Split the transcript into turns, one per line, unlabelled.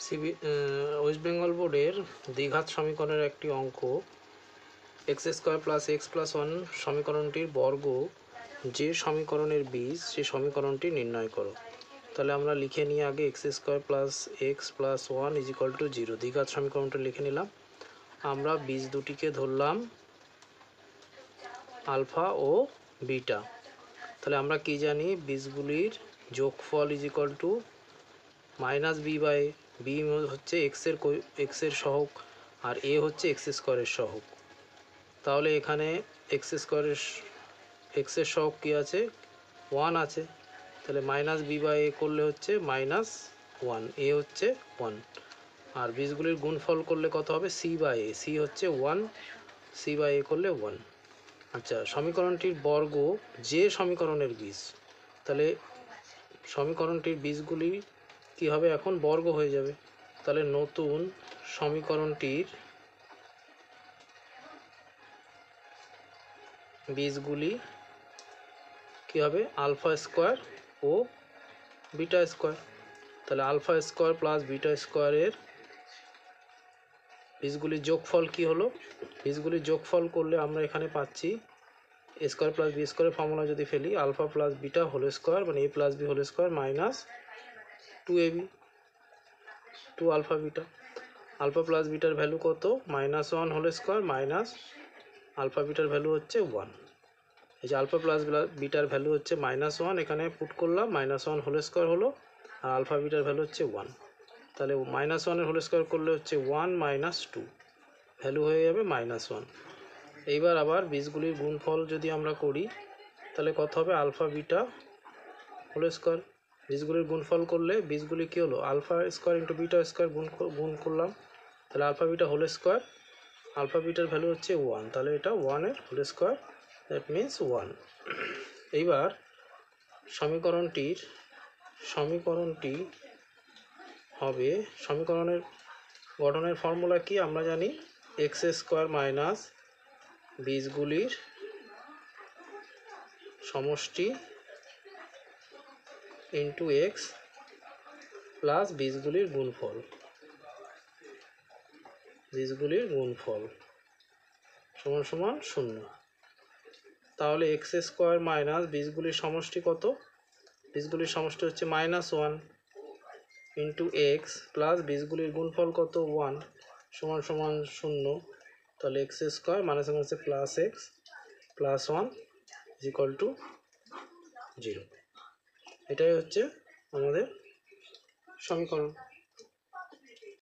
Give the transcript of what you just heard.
West Bengal বোর্ডের দ্বিঘাত সমীকরণের একটি অঙ্ক x square plus X plus one সমীকরণটির বর্গ যে সমীকরণের বীজ সেই সমীকরণটি নির্ণয় করো। তাহলে আমরা লিখে নিই আগে x square plus X plus one is equal to zero, দ্বিঘাত সমীকরণটা লিখে নিলাম। আমরা বীজ দুটিকে ধরলাম আলফা ও বিটা। তাহলে আমরা কি জানি, বীজগুলির যোগফল is equal to minus b by b হচ্ছে এক্সের সহগ আর এ হচ্ছে এক্স স্কোয়ারের সহগ। তাহলে এখানে এক্সের সহগ কী আছে, ওয়ান আছে। তাহলে মাইনাস বি বাই এ করলে হচ্ছে মাইনাস ওয়ান, এ হচ্ছে ওয়ান। আর বীজগুলির গুণফল করলে কত হবে, সি বাই এ, সি হচ্ছে ওয়ান, সি বাই এ করলে ওয়ান। আচ্ছা, সমীকরণটির বর্গ যে সমীকরণের বীজ, তাহলে সমীকরণটির বীজগুলি কী হবে, এখন বর্গ হয়ে যাবে। তাহলে নতুন সমীকরণটির বীজগুলি কী হবে, আলফা স্কোয়ার ও বিটা স্কোয়ার। তাহলে আলফা স্কোয়ার প্লাস বিটা স্কোয়ারের বীজগুলির যোগফল কি হলো, বীজগুলির যোগফল করলে আমরা এখানে পাচ্ছি এ স্কোয়ার প্লাস বি স্কোয়ারের ফর্মুলা যদি ফেলি, alpha plus beta whole square মানে A plus B whole square minus two A B, two alpha beta. Alpha plus বিটার ভ্যালু কত, minus one whole square minus alpha বিটার value হচ্ছে one. এই যে আলফা প্লাস বিটার ভ্যালু হচ্ছে minus one, এখানে পুট করলাম মাইনাস ওয়ান হোল স্কোয়ার হলো, আর আলফা বিটার ভ্যালু হচ্ছে ওয়ান। তাহলে মাইনাস ওয়ানের হোল স্কোয়ার করলে হচ্ছে ওয়ান মাইনাস টু, ভ্যালু হয়ে যাবে মাইনাস ওয়ান। এইবার আবার বীজগুলির গুণফল যদি আমরা করি তাহলে কত হবে, আলফা বিটা হোল স্কোয়ার। বীজগুলির গুণফল করলে বীজগুলি কী হলো, alpha square into beta square গুণ করলাম। তাহলে alpha beta whole square, alpha বিটার ভ্যালু হচ্ছে ওয়ান, তাহলে এটা ওয়ানের whole square, that means one. এইবার সমীকরণটি হবে, সমীকরণের গঠনের ফর্মুলা কি আমরা জানি, এক্স স্কোয়ার মাইনাস বীজগুলির সমষ্টি ইন্টু এক্স প্লাস বীজগুলির গুণফল সমান সমান শূন্য। তাহলে এক্স স্কোয়ার মাইনাস বীজগুলির সমষ্টি কত, বীজগুলির সমষ্টি হচ্ছে minus one into X plus বীজগুলির গুণফল কত, ওয়ান, সমান সমান শূন্য। তাহলে এক্স স্কোয়ার মাইনাস হচ্ছে plus X plus one is equal to zero. এটাই হচ্ছে আমাদের সমীকরণ।